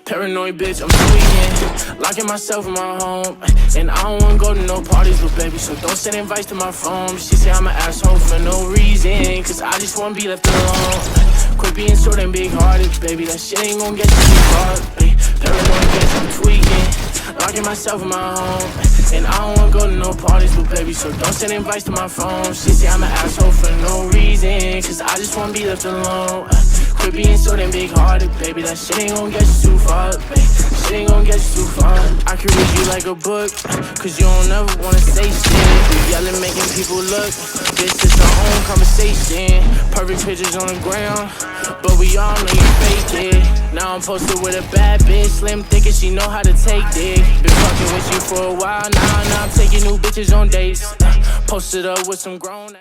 Paranoid bitch, I'm tweaking, locking myself in my home. And I don't wanna go to no parties with baby, so don't send invites to my phone. She say I'm an asshole for no reason, cause I just wanna be left alone. Quit being short and big-hearted, baby, that shit ain't gon' get you too far. Paranoid bitch, I'm tweaking, locking myself in my home. And I don't wanna go to no parties with baby, so don't send invites to my phone. She say I'm an asshole for no reason, cause I just wanna be left alone. Quit being so damn big-hearted, baby, that shit ain't gon' get you too far, baby. Shit ain't gon' get you too far. I can read you like a book, cause you don't ever wanna say shit. You yelling, making people look, this is our own conversation. Perfect pictures on the ground, but we all know you fake it. Now I'm posted with a bad bitch, slim thick and she know how to take dick. Been fucking with you for a while now I'm taking new bitches on dates. Posted up with some grown